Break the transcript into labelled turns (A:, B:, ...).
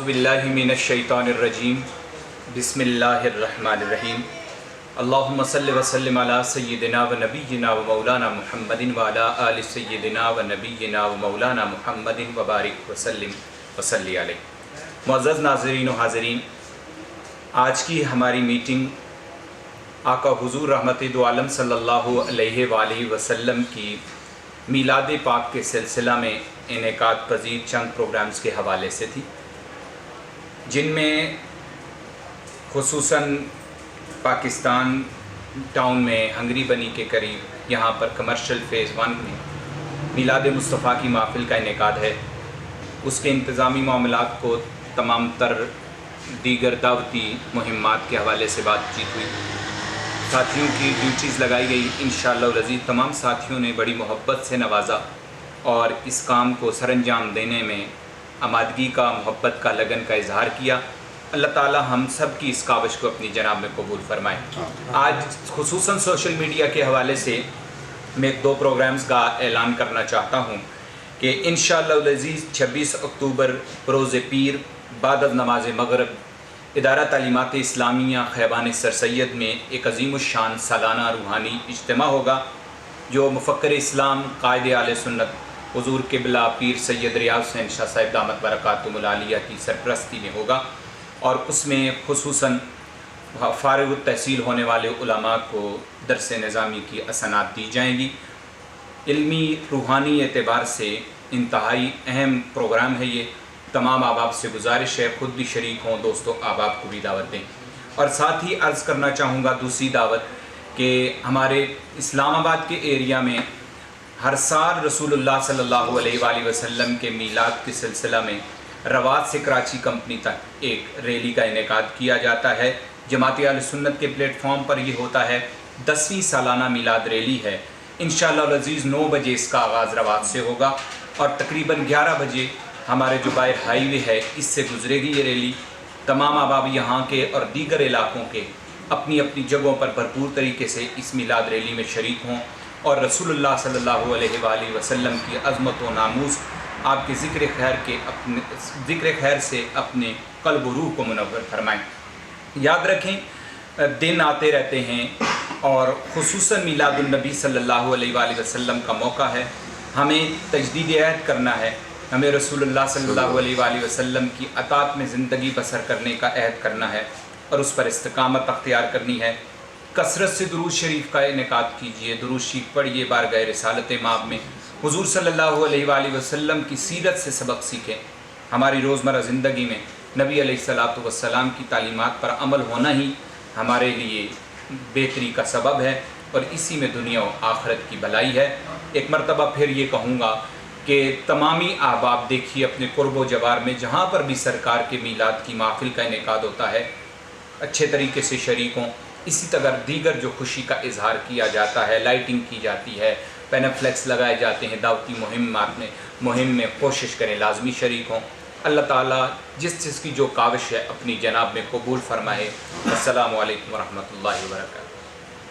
A: बिल्लाहि मिनश्शैतानिर्रजीम बिस्मिल्लाहिर्रहमानिर्रहीम अल्लाहुम्मा सल्लि व सल्लिम अला सय्यिदिना व नबिय्यिना व मौलाना मुहम्मदिन व अला आलि सय्यिदिना व नबिय्यिना व मौलाना मुहम्मदिन व बारिक व सल्लिम व सल्लि अलैहि। मुअज़्ज़ज़ नाज़रीन व हाज़रीन, आज की हमारी मीटिंग आका हुज़ूर रहमत दो आलम सल्लल्लाहु अलैहि वसल्लम की मीलाद पाक के सिलसिला में इनेकाद पज़ीर चंद प्रोग्राम्स के हवाले से थी, जिनमें खुसूसन पाकिस्तान टाउन में हंगरी बनी के करीब यहाँ पर कमर्शियल फ़ेज़ 1 में मीलाद मुस्तफ़ा की महफ़िल का इनेकाद है। उसके इंतज़ामी मामलात को तमाम तर दीगर दावती मुहिम्मात के हवाले से बातचीत हुई, साथियों की ड्यूटीज़ लगाई गई। इंशाअल्लाह अज़ीज़ तमाम साथियों ने बड़ी मोहब्बत से नवाजा और इस काम को सरअंजाम देने में आमादगी का, मोहब्बत का, लगन का इजहार किया। अल्लाह ताला हम सब की इस काविश को अपनी जनाब में कबूल फरमाए। आज खुसूसन सोशल मीडिया के हवाले से मैं 2 प्रोग्राम्स का ऐलान करना चाहता हूँ कि इंशाअल्लाह अज़ीज़ 26 अक्टूबर रोज़े पीर बाद नमाज मगरिब इदारा तालीमात इस्लामिया खैबान सर सैयद में एक अज़ीमुश्शान सालाना रूहानी इज्तिमा होगा, जो मुफ़क्किर इस्लाम कायदे आले सुन्नत हुज़ूर क़िबला पीर सैयद रियाज़ हुसैन शाह साहिब दामत बरकातुहुल आलिया की सरपरस्ती में होगा। और उसमें खुसूसन फ़ारिग़ तहसील होने वाले उलमा को दर्स निज़ामी की असनाद दी जाएंगी। इल्मी रूहानी एतबार से इंतहाई अहम प्रोग्राम है ये। तमाम अहबाब से गुजारिश है ख़ुद भी शरीक हों, दोस्तों अहबाब को भी दावत दें। और साथ ही अर्ज़ करना चाहूँगा दूसरी दावत कि हमारे इस्लामाबाद के एरिया में हर साल रसूलुल्लाह सल्लल्लाहु अलैहि वसल्लम के मीलाद के सिलसिला में रवात से कराची कंपनी तक एक रैली का इनेकाद किया जाता है। जमात अहले सुन्नत के प्लेटफॉर्म पर ये होता है। 10वीं सालाना मीलाद रैली है। इंशाअल्लाह अज़ीज़ 9 बजे इसका आगाज़ रवात से होगा और तकरीबन 11 बजे हमारे जो बाहर हाईवे है इससे गुजरेगी ये रैली। तमाम अहबाब यहाँ के और दीगर इलाक़ों के अपनी अपनी जगहों पर भरपूर तरीके से इस मीलाद रैली में शरीक हों और रसूलुल्लाह सल्लल्लाहु अलैहि वसल्लम की अज़मत व नामूस, आपके ज़िक्र खैर से अपने क़ल्ब व रूह को मुनव्वर फरमाएँ। याद रखें दिन आते रहते हैं और खुसूसन मीलादुन नबी सल्लल्लाहु अलैहि वसल्लम का मौका है। हमें तजदीद अहद करना है, हमें रसूलुल्लाह सल्लल्लाहु अलैहि वसल्लम की अतात में ज़िंदगी बसर करने का अहद करना है और उस पर इस्तिकामत अख्तियार करनी है। कसरत से दुरूद शरीफ का इनेकाद कीजिए, दुरूद शरीफ पढ़िए, बारगाह रिसालत माब में हुज़ूर सल्लल्लाहु अलैहि वसल्लम की सीरत से सबक सीखें। हमारी रोज़मर्रा ज़िंदगी में नबी अलैहिस्सलातु वस्सलाम की तालीमात पर अमल होना ही हमारे लिए बेहतरी का सबब है और इसी में दुनिया और आखिरत की भलाई है। एक मरतबा फिर ये कहूँगा कि तमामी अहबाब देखिए अपने कुर्ब व जवार में जहाँ पर भी सरकार के मीलाद की महफ़िल का इनेकाद होता है अच्छे तरीके से शरीक हों। इसी तरह दीगर जो खुशी का इजहार किया जाता है, लाइटिंग की जाती है, पेनाफ्लेक्स लगाए जाते हैं, दावती मुहिम में कोशिश करें लाजमी शरीक हों। अल्लाह ताला जिस चीज़ की जो काविश है अपनी जनाब में कबूल फरमाए। अस्सलामु अलैकुम व रहमतुल्लाहि व बरकातहू।